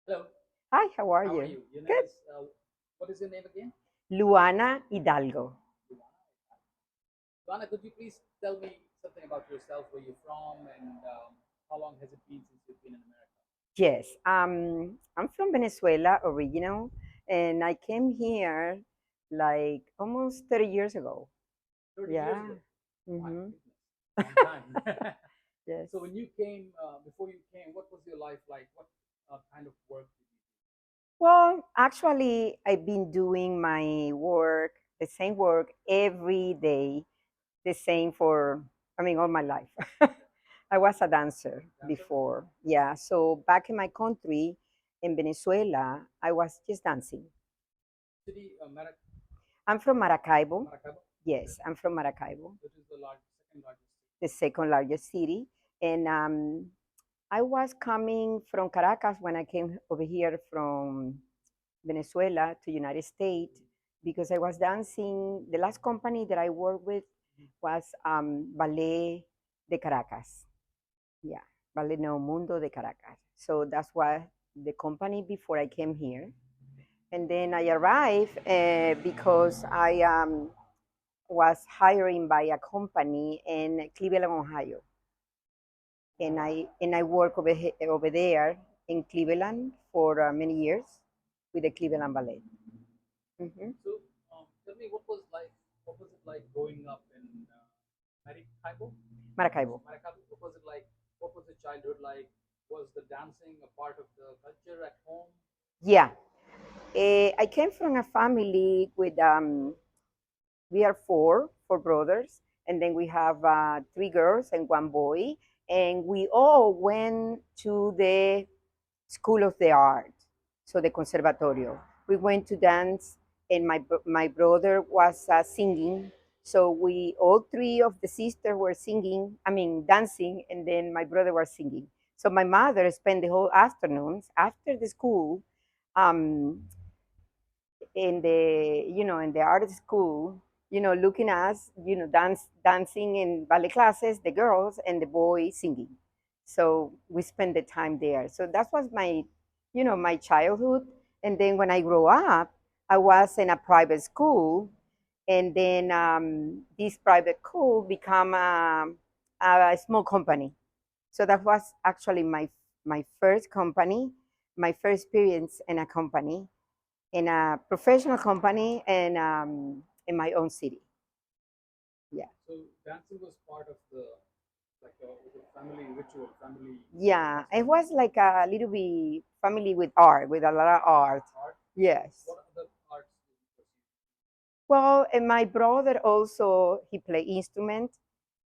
Hello, Hi, how are how are you? you? Your name Good. is, what is your name again? Luana Hidalgo. Luana. Luana, could you please tell me something about yourself, where you're from, and how long has it been since you've been in America? Yes, I'm from Venezuela original, and I came here like almost 30 years ago. 30 years Yeah. ago. My Mm-hmm. goodness, long time. Yes. So when you came, before you came, what was your life like? What kind of work did you Well, actually, I've been doing my work, the same work every day, the same for, all my life. I was a dancer do? Dancer? before. Yeah. So back in my country, in Venezuela, I was just dancing. City, I'm from Maracaibo. Maracaibo? Okay. Yes, I'm from Maracaibo, Which is the second largest the second largest city. And I was coming from Caracas when I came over here from Venezuela to United States because I was dancing. The last company that I worked with city. was Ballet de Caracas. Yeah, Ballet No Mundo de Caracas. So that's why the company before I came here. And then I arrived because I was hired by a company in Cleveland, Ohio, and I work over there in Cleveland for many years with the Cleveland Ballet. Hmm. So tell me, what was it like growing up in Maracaibo? Maracaibo. Maracaibo, what was it like? What was the childhood like? Was the dancing a part of the culture at home? Yeah, I came from a family with we are four brothers, and then we have three girls and one boy, and we all went to the School of the Art, so the Conservatorio. We went to dance, and my brother was singing. So we all three of the sisters were singing. I mean, dancing, and then my brother was singing. So my mother spent the whole afternoons after the school, um, in the in the art school, looking at us, dancing in ballet classes, the girls and the boys singing. So we spent the time there. So that was my childhood. And then when I grew up, I was in a private school, and then this private school became a small company. So that was actually my first company, my first experience in a company, in a professional company, and in my own city. Yeah. So dancing was part of the family ritual, family Yeah. It custom. was like a little bit family with art, with a lot of art. Art. Yes. What other arts did you pursue? Well, and my brother also, he play instrument.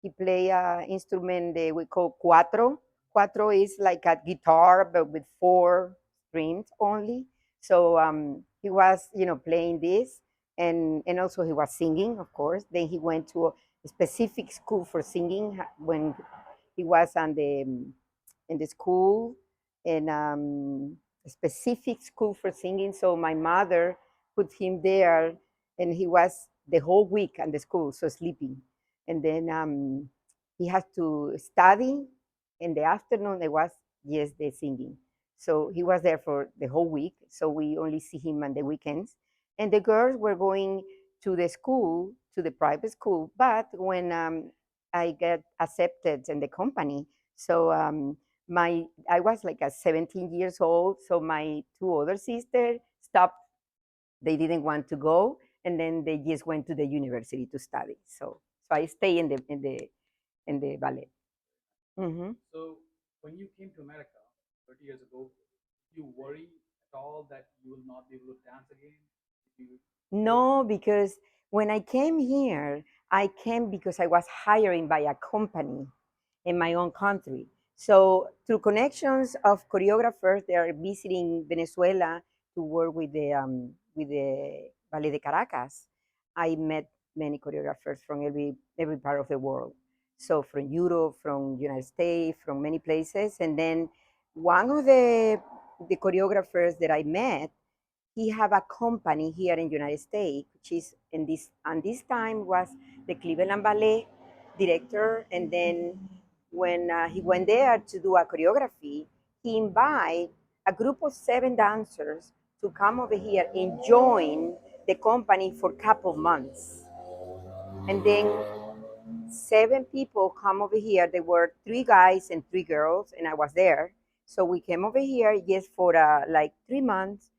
He play a instrument that we call cuatro. Cuatro is like a guitar, but with four strings only. So he was, playing this, and also he was singing, of course. Then he went to a specific school for singing when he was in the school, and a specific school for singing. So my mother put him there, and he was the whole week at the school, so sleeping. And then he had to study. In the afternoon, there was just the singing. So he was there for the whole week. So we only see him on the weekends. And the girls were going to the school, to the private school. But when I get accepted in the company, so my I was like a 17 years old. So my two other sisters stopped. They didn't want to go, and then they just went to the university to study. So I stay in the ballet. Hmm. So when you came to America 30 years ago, did you worry at all that you will not be able to dance again? Did you feel No, because when I came here, I came because I was hired by a company in my own country. So through connections of choreographers, they are visiting Venezuela to work with the Ballet de Caracas. I met many choreographers from every part of the world. So from Europe, from United States, from many places, and then one of the choreographers that I met, he have a company here in United States, which is in this and this time was the Cleveland Ballet director. And then when he went there to do a choreography, he invited a group of 7 dancers to come over here and join the company for a couple months. And then 7 people come over here. There were 3 guys and 3 girls, and I was there. So we came over here just for like 3 months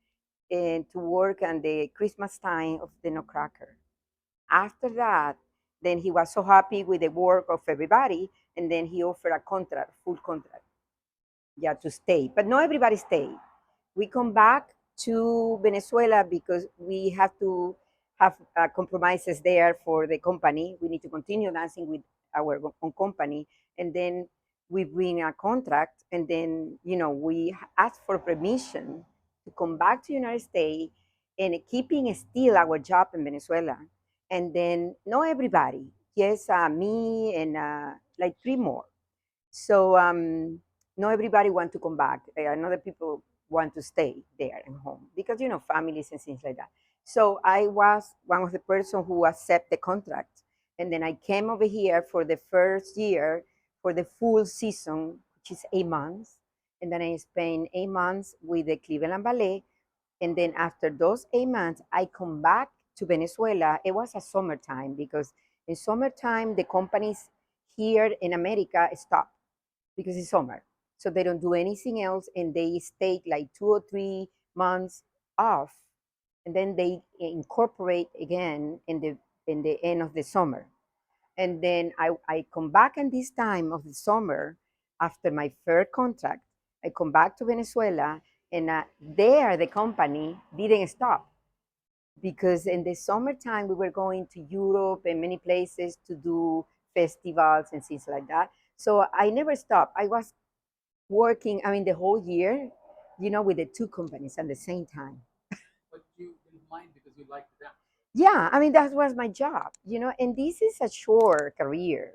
and to work on the Christmas time of the Nutcracker. After that, then he was so happy with the work of everybody, and then he offered a contract, full contract, yeah, to stay. But not everybody stayed. We come back to Venezuela because we have to have compromises there for the company. We need to continue dancing with our own company, and then we bring a contract, and then we ask for permission to come back to United States and keeping still our job in Venezuela. And then not everybody, yes, me and like 3 more. So not everybody want to come back. Another people want to stay there and home because families and things like that. So I was one of the person who accept the contract, and then I came over here for the first year for the full season, which is 8 months, and then I spent 8 months with the Cleveland Ballet, and then after those 8 months, I come back to Venezuela. It was a summertime because in summertime the companies here in America stop because it's summer. So they don't do anything else and they take like 2 or 3 months off, and then they incorporate again in the end of the summer. And then I come back in this time of the summer after my third contract. I come back to Venezuela, and there the company didn't stop because in the summertime we were going to Europe and many places to do festivals and things like that. So I never stopped. I was working, I mean, the whole year, with the two companies at the same time. But you didn't mind because you liked to dance. Yeah, I mean, that was my job, and this is a short career.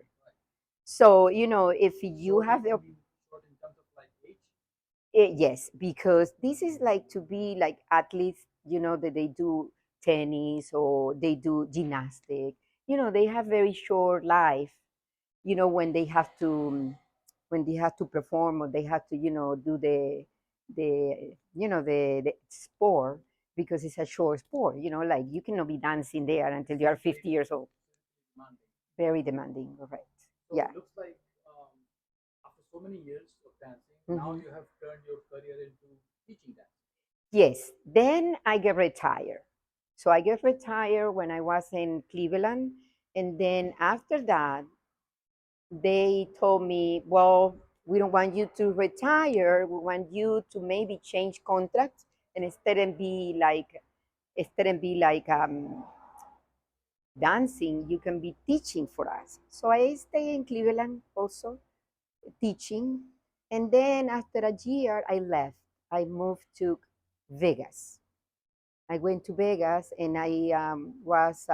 So, if you Short, have the, you mean short in terms of like age? yes, because this is like to be like athletes, that they do tennis or they do gymnastic, they have very short life, when they have to perform or they have to do the sport, because it's a short sport, like you cannot be dancing there until you are 50 years old. Demanding. Very demanding, right? So Yeah. it looks like after so many years of dancing, now Hmm. you have turned your career into teaching dance. Yes, then I get retired. So I get retired when I was in Cleveland, and then after that they told me, well, we don't want you to retire. We want you to maybe change contracts, and instead and be like dancing, you can be teaching for us. So I stay in Cleveland also teaching, and then after a year I left. I moved to Vegas. I went to Vegas, and I was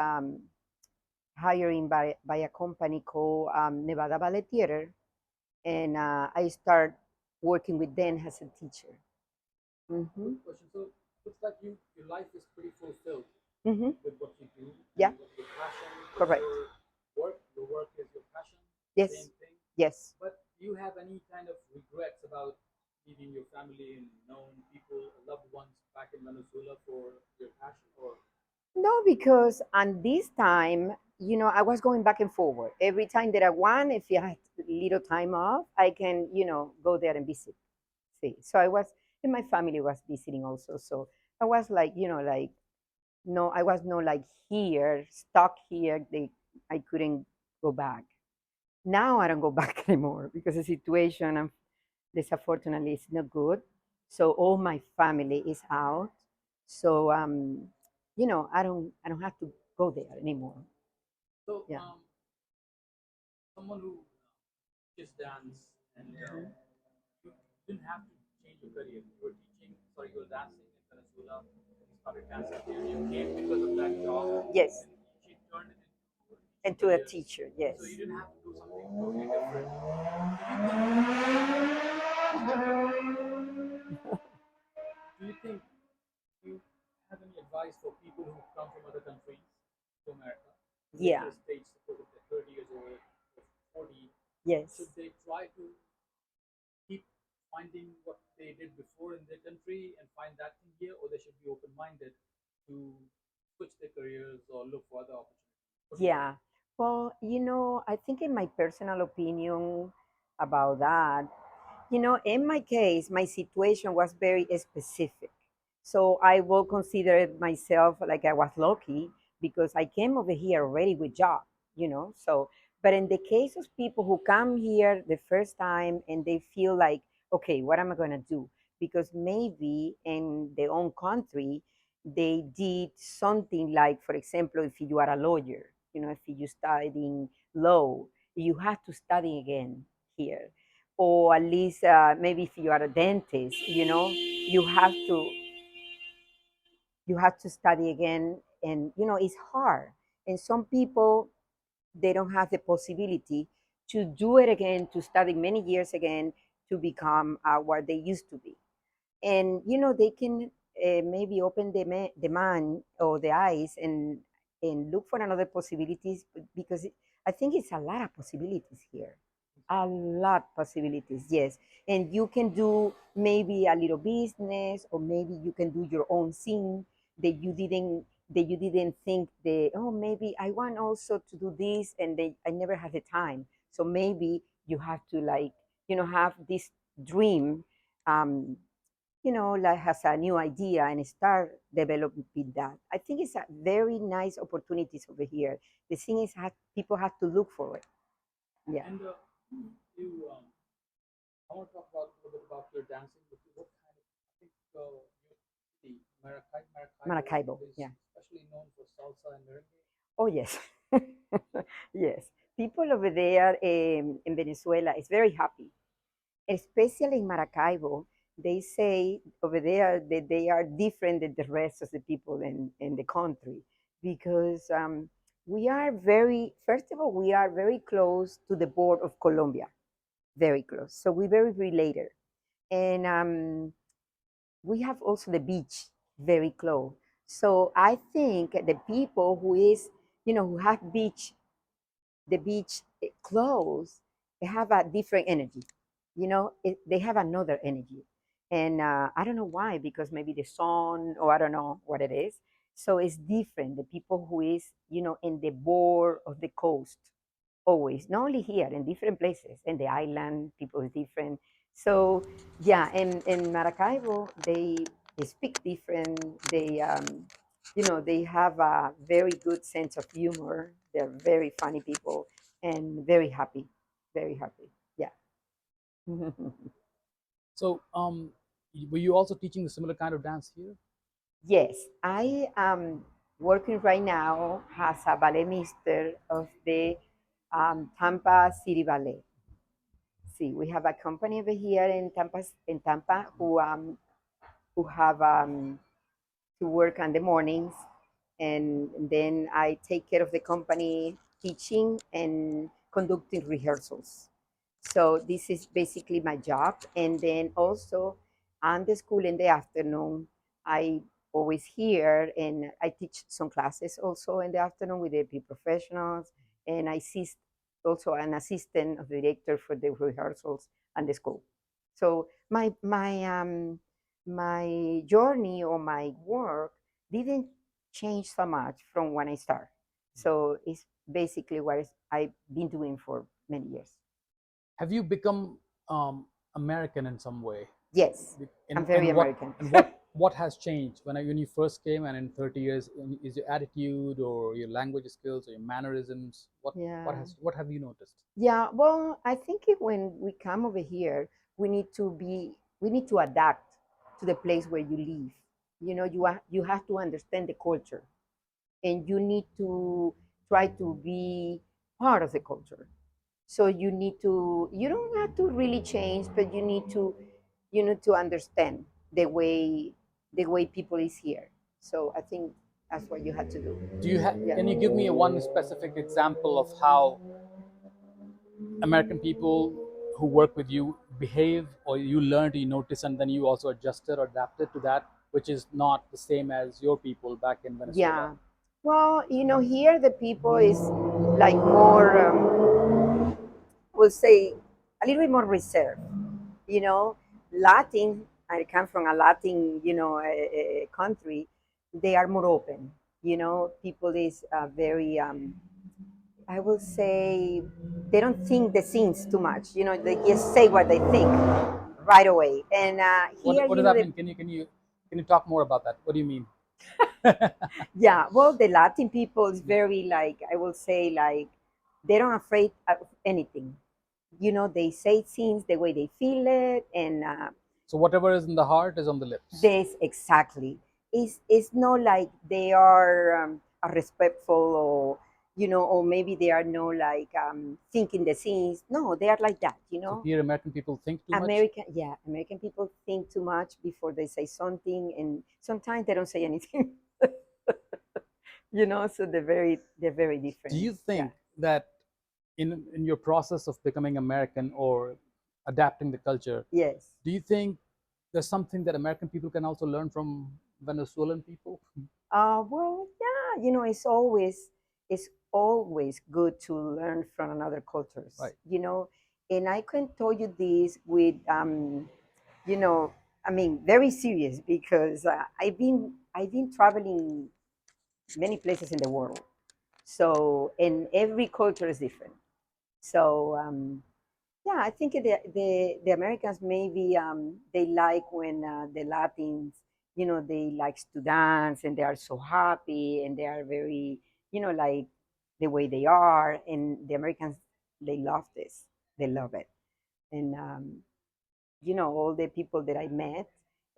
hired by a company called Nevada Ballet Theater, and I start working with them as a teacher. Mm-hmm. Good question. So looks like your life is pretty fulfilled Mm-hmm. with what you do and Yeah, what your passion is correct. your work. Your work is your passion. Yes, Same thing. yes. But do you have any kind of regrets about leaving your family and known people, loved ones back in Venezuela for your passion, or No, because on this time, I was going back and forward. Every time that I want, if you had little time off, I can, go there and visit. See, so I was, and my family was visiting also. So I was like, no, I was not like here, stuck here. I couldn't go back. Now I don't go back anymore because the situation, unfortunately, is not good. So all my family is out. So I don't have to go there anymore. so Yeah. someone who just dance and you didn't have to change your career. You were teaching, sorry, you were dancing in Venezuela. You started dancing here. You came because of that job, Yes. and she turned it into a teaching And to a career. teacher. Yes. So you didn't have to do something totally different. Do you think? Do you think you have any advice for people who come from other countries to America, live in Yeah. the States, suppose if they're 30 years old or 40? Yes. Should they try to keep finding what they did before in their country? Yeah. Well, I think in my personal opinion about that, in my case, my situation was very specific. So I will consider myself like I was lucky because I came over here already with job, So, but in the case of people who come here the first time and they feel like, okay, what am I going to do? Because maybe in their own country, they did something like, for example, if you are a lawyer, if you studying law, you have to study again here, or at least maybe if you are a dentist, you have to study again, and it's hard. And some people, they don't have the possibility to do it again, to study many years again, to become what they used to be. And they can maybe open the mind or the eyes, and look for another possibilities, because I think it's a lot of possibilities here, a lot possibilities, yes. And you can do maybe a little business, or maybe you can do your own thing that you didn't think, oh, maybe I want also to do this, and I never had the time. So maybe you have to, like, have this dream, um, like, has a new idea and start developing that. I think it's a very nice opportunities over here. The thing is, people have to look for it. Yeah. And you, I want to talk about a little bit about your dancing. What kind of, I think your city, Maracaibo, Maracaibo. is Yeah. especially known for salsa and merengue. Oh, yes. Yes. People over there in Venezuela is very happy, especially in Maracaibo. They say over there that they are different than the rest of the people in the country, because we are first of all, we are very close to the border of Colombia, very close. So we're very related. And we have also the beach very close. So I think the people who have the beach close, they have a different energy. They have another energy. And I don't know why, because maybe the sun, or I don't know what it is. So it's different. The people who is, in the border of the coast, always, not only here, in different places, in the island, people is different. So yeah, in Maracaibo, they speak different. They have a very good sense of humor. They're very funny people, and very happy, very happy. Yeah. So, were you also teaching the similar kind of dance here? Yes, I am working right now as a ballet mister of the Tampa City Ballet. See, we have a company over here in Tampa, who have to work on the mornings, and then I take care of the company, teaching and conducting rehearsals. So this is basically my job. And then also on the school in the afternoon, I always here, and I teach some classes also in the afternoon with the professionals, and I assist also an assistant of the director for the rehearsals and the school. So my journey or my work didn't change so much from when I started. So it's basically what I've been doing for many years. Have you become American in some way? Yes, I'm very And American. what has changed when you first came, and in 30 years, is your attitude or your language skills or your mannerisms? Yeah. What have you noticed? Yeah, well, I think when we come over here, we need to adapt to the place where you live. You have to understand the culture, and you need to try to be part of the culture. So you don't have to really change, but you need to understand the way people is here. So I think that's what you had to do. Yeah. Can you give me one specific example of how American people who work with you behave, or you learned, you notice, and then you also adjusted or adapted to that, which is not the same as your people back in Venezuela? Yeah. Well, here the people is like more, we'll say, a little bit more reserved. You know, Latin, I come from a Latin, country, they are more open. People is very, I will say they don't think the scenes too much. They just say what they think right away. And here, What does that mean? Can you talk more about that? What do you mean? yeah, well, the Latin people is very like, I will say, like, they don't afraid of anything. They say things the way they feel it, and So whatever is in the heart is on the lips. this exactly. It's not like they are respectful, or maybe they are no like thinking the scenes. No, they are like that. So here, American people think too much. American people think too much before they say something, and sometimes they don't say anything. So they're very Do different. you Yeah. think that in your process of becoming American or adapting the culture, Yes. do you think there's something that American people can also learn from Venezuelan people? Well, yeah, it's always good to learn from another cultures. Right. And I can tell you this with you know, I mean, very serious because I've been traveling many places in the world. So, and every culture is different. So, yeah, I think the Americans maybe they like when the Latins, they likes to dance and they are so happy and they are very, like the way they are. And the Americans, they love this. They love it. And all the people that I met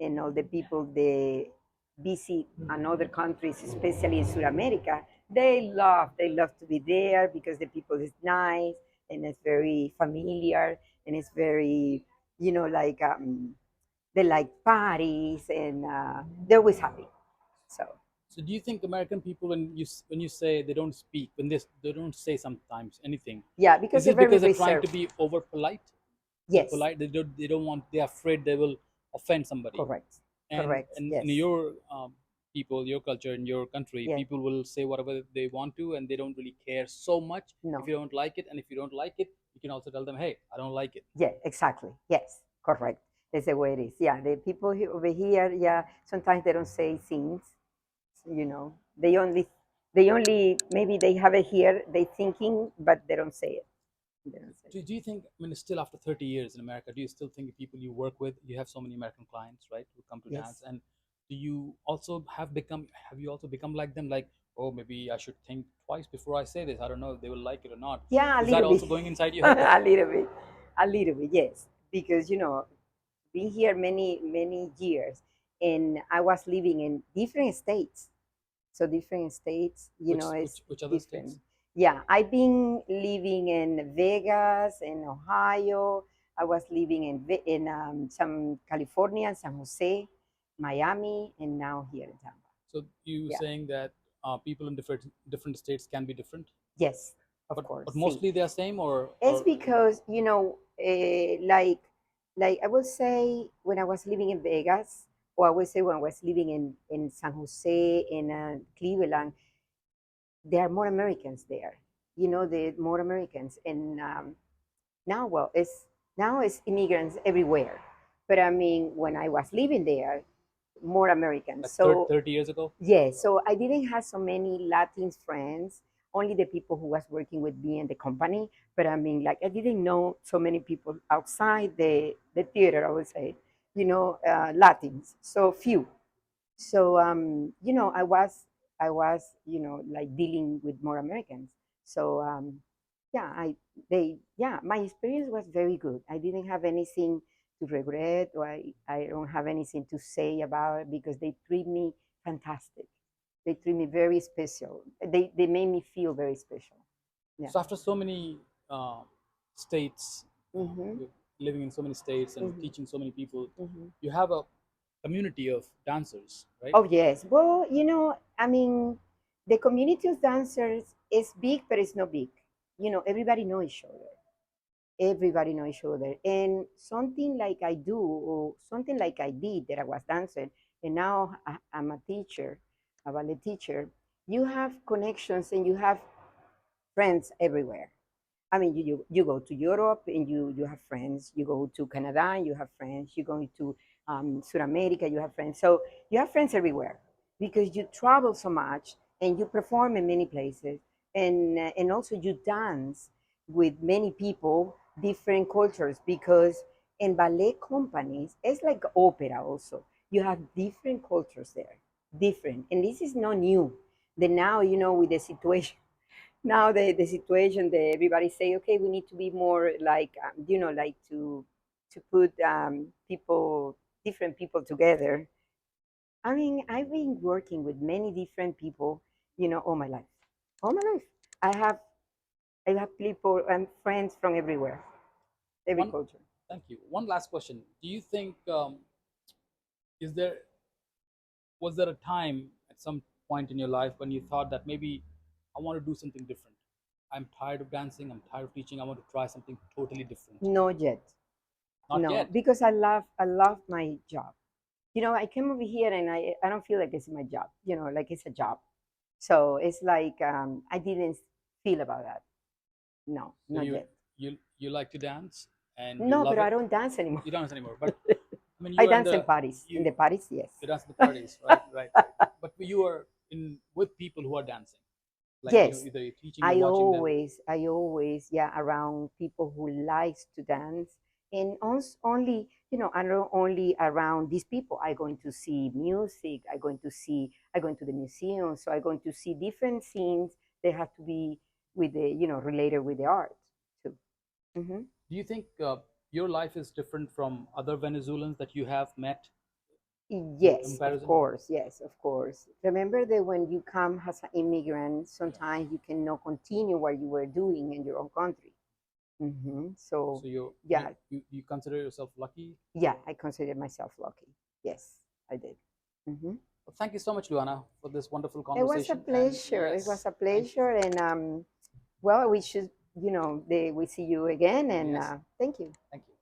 and all the people they visit another countries, especially in South America, they love to be there because the people is nice and it's very familiar and it's very, like they like parties and they're always happy. So So do you think American people, when you say they don't speak, when they don't say sometimes anything, yeah, because is they're it very because they're trying to reserved. be over polite? They're Yes, polite. They don't want. They're afraid they will offend somebody. correct, And correct. in Yes, your people, your culture, in your country, yeah, people will say whatever they want to, and they don't really care so much if no. you don't like it. And if you don't like it, you can also tell them, "Hey, I don't like it." Yeah, exactly. Yes, correct. That's the way it is. Yeah, the people over here, yeah, sometimes they don't say things. They only maybe they have it here. They thinking, but they don't say it. They don't say it. Do you think, I mean, still after 30 years in America, do you still think the people you work with, you have so many American clients, right, who come to dance, Yes. and do you also have you also become like them, like, oh, maybe I should think twice before I say this. I don't know if they will like it or not. Yeah, a Is that little bit. also going inside your head? a little bit. A little bit. Yes, because been here many many years, and I was living in different states. So different states, Which other different. states? Yeah, I've been living in Vegas, in Ohio. I was living in some California, San Jose, Miami, and now here in Tampa. So you Yeah. saying that people in different states can be different, Yes, of but course. See, mostly they are same, it's or because like I will say when I was living in Vegas, or I will say when I was living in San Jose, in Cleveland, there are more Americans there. The more Americans, and now, well, it's immigrants everywhere. But I mean, when I was living there, more Americans. like So 30 years ago? yeah, so I didn't have so many Latin friends. Only the people who was working with me in the company. But I mean, like I didn't know so many people outside the theater. I would say, Latins. So few. So I was like dealing with more Americans. So yeah, my experience was very good. I didn't have anything to regret, or I don't have anything to say about it because they treat me fantastic. They treat me very special. They made me feel very special. Yeah. So after so many states, Mhm. living in so many states and Mhm. teaching so many people, Mhm. you have a community of dancers, right? Oh yes. Well, I mean, the community of dancers is big, but it's not big. Everybody know each other. Everybody know each other. And something like I do, or something like I did that I was dancing, and now I'm a teacher, a ballet teacher. You have connections and you have friends everywhere. I mean, you go to Europe and you have friends. You go to Canada and you have friends. You go to South America, you have friends. So you have friends everywhere because you travel so much and you perform in many places. and also you dance with many people, different cultures, because in ballet companies it's like opera also. You have different cultures there, different, and this is not new. The now, with the situation now, the situation that everybody say, okay, we need to be more like, like to put people, different people together. I mean, I've been working with many different people, all my life. All my life. I have I have people and friends from everywhere, every One, culture. thank you. One last question. Do you think is there was there a time at some point in your life when you thought that maybe I want to do something different? I'm tired of dancing. I'm tired of teaching. I want to try something totally different. Not yet. Not No, yet. because I love my job. I came over here and I don't feel like it's my job, like it's a job. So it's like I didn't feel about that. No, So not yet. you like to dance and you No, but love I it. don't dance anymore. You don't dance anymore, but I mean I you are in dance in the parties. In you the parties, yes. you dance in the parties, right? Right, right. But you are in with people who are dancing, like Yes. either you're teaching, you're I watching them. always, I always, yeah, around people who likes to dance, and only, I'm not only around these people. I going to see music. I going to the museum. So I going to see different scenes. They have to be with the, related with the art too. Hmm. Do you think your life is different from other Venezuelans that you have met in Yes, of comparison? course. Yes, of course. Remember that when you come as an immigrant, sometimes you cannot continue what you were doing in your own country. So, So yeah, you consider yourself lucky. yeah, I consider myself lucky. Yes, I did. Hmm. Well, thank you so much, Luana, for this wonderful It was a conversation. And pleasure. It was yes, a thank you. pleasure, and well, we should, we see you again, and Yes, thank you. thank you.